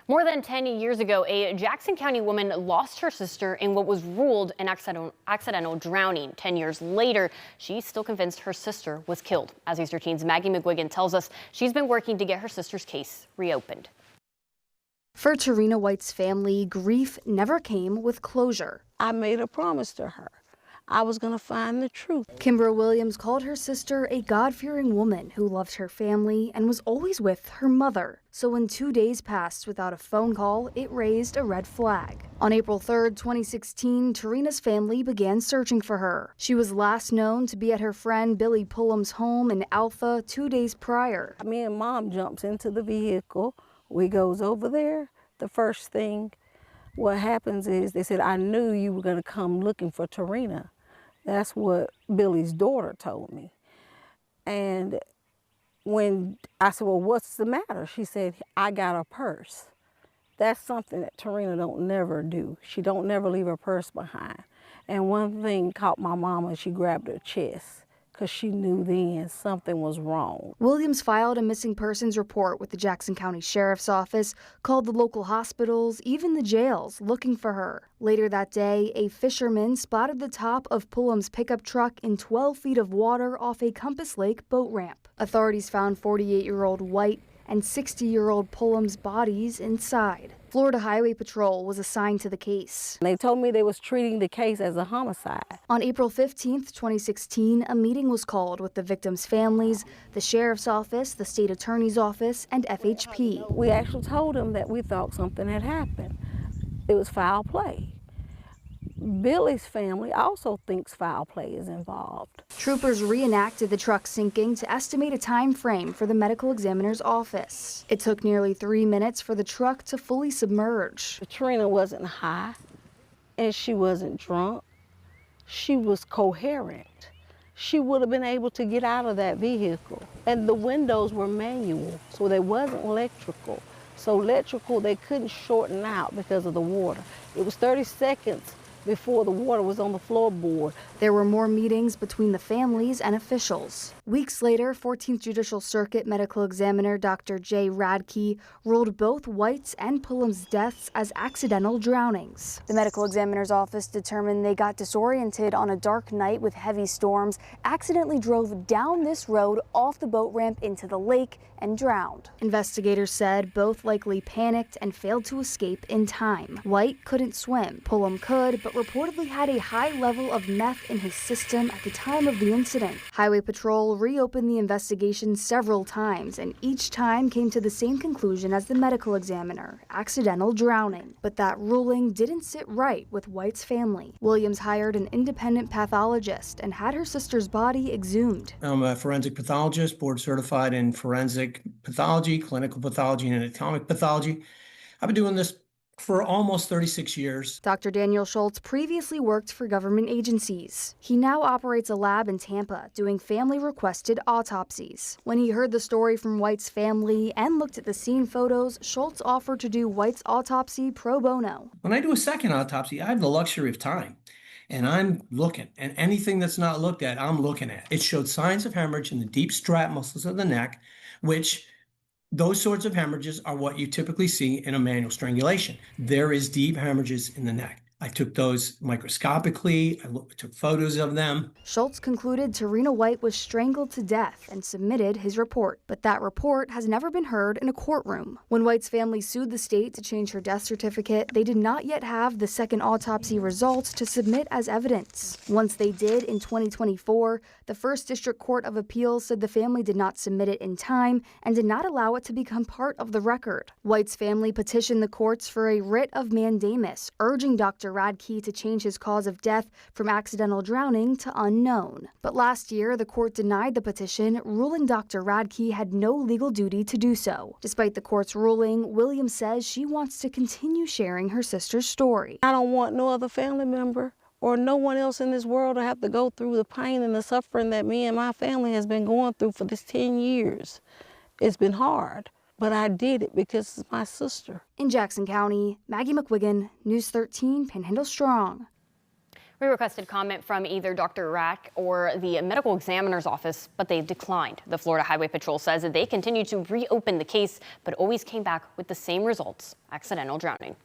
More than 10 years ago, a Jackson County woman lost her sister in what was ruled an accidental drowning. 10 years later, she's still convinced her sister was killed. As East 13's Maggie McGuigan tells us, she's been working to get her sister's case reopened. For Tarina White's family, grief never came with closure. I made a promise to her. I was going to find the truth. Kimbra Williams called her sister a God-fearing woman who loved her family and was always with her mother. So when 2 days passed without a phone call, it raised a red flag. On April 3rd, 2016, Tarina's family began searching for her. She was last known to be at her friend Billy Pullum's home in Alpha 2 days prior. Me and Mom jumps into the vehicle. We goes over there. The first thing what happens is they said, I knew you were going to come looking for Terrina. That's what Billy's daughter told me. And when I said, well, what's the matter? She said, I got a purse. That's something that Terrina don't never do. She don't never leave her purse behind. And one thing caught my mama, she grabbed her chest because she knew then something was wrong. Williams filed a missing persons report with the Jackson County Sheriff's Office, called the local hospitals, even the jails, looking for her. Later that day, a fisherman spotted the top of Pullum's pickup truck in 12 feet of water off a Compass Lake boat ramp. Authorities found 48-year-old White and 60-year-old Pullum's bodies inside. Florida Highway Patrol was assigned to the case. They told me they was treating the case as a homicide. On April 15th, 2016, a meeting was called with the victims' families, the Sheriff's Office, the State Attorney's Office, and FHP. We actually told them that we thought something had happened. It was foul play. Billy's family also thinks foul play is involved. Troopers reenacted the truck sinking to estimate a time frame for the medical examiner's office. It took nearly 3 minutes for the truck to fully submerge. Terrina wasn't high and she wasn't drunk. She was coherent. She would have been able to get out of that vehicle. And the windows were manual, so they wasn't electrical. So electrical, they couldn't shorten out because of the water. It was 30 seconds before the water was on the floorboard. There were more meetings between the families and officials. Weeks later, 14th Judicial Circuit Medical Examiner Dr. J. Radke ruled both White's and Pullum's deaths as accidental drownings. The medical examiner's office determined they got disoriented on a dark night with heavy storms, accidentally drove down this road off the boat ramp into the lake, and drowned. Investigators said both likely panicked and failed to escape in time. White couldn't swim. Pullum could, but reportedly had a high level of meth in his system at the time of the incident. Highway Patrol reopened the investigation several times, and each time came to the same conclusion as the medical examiner: accidental drowning. But that ruling didn't sit right with White's family. Williams hired an independent pathologist and had her sister's body exhumed. I'm a forensic pathologist, board certified in forensic pathology, clinical pathology, and anatomic pathology. I've been doing this for almost 36 years. Dr. Daniel Schultz previously worked for government agencies. He now operates a lab in Tampa doing family-requested autopsies. When he heard the story from White's family and looked at the scene photos, Schultz offered to do White's autopsy pro bono. When I do a second autopsy, I have the luxury of time. And I'm looking, and anything that's not looked at, I'm looking at. It showed signs of hemorrhage in the deep strap muscles of the neck, which those sorts of hemorrhages are what you typically see in a manual strangulation. There is deep hemorrhages in the neck. I took those microscopically. I took photos of them. Schultz concluded Tarina White was strangled to death and submitted his report. But that report has never been heard in a courtroom. When White's family sued the state to change her death certificate, they did not yet have the second autopsy results to submit as evidence. Once they did in 2024, the First District Court of Appeals said the family did not submit it in time and did not allow it to become part of the record. White's family petitioned the courts for a writ of mandamus, urging Dr. Radke to change his cause of death from accidental drowning to unknown. But last year, the court denied the petition, ruling Dr. Radke had no legal duty to do so. Despite the court's ruling, Williams says she wants to continue sharing her sister's story. I don't want no other family member or no one else in this world to have to go through the pain and the suffering that me and my family has been going through for this 10 years. It's been hard. But I did it because it's my sister. In Jackson County, Maggie McGuigan, News 13, Panhandle Strong. We requested comment from either Dr. Rack or the medical examiner's office, but they declined. The Florida Highway Patrol says that they continue to reopen the case, but always came back with the same results: accidental drowning.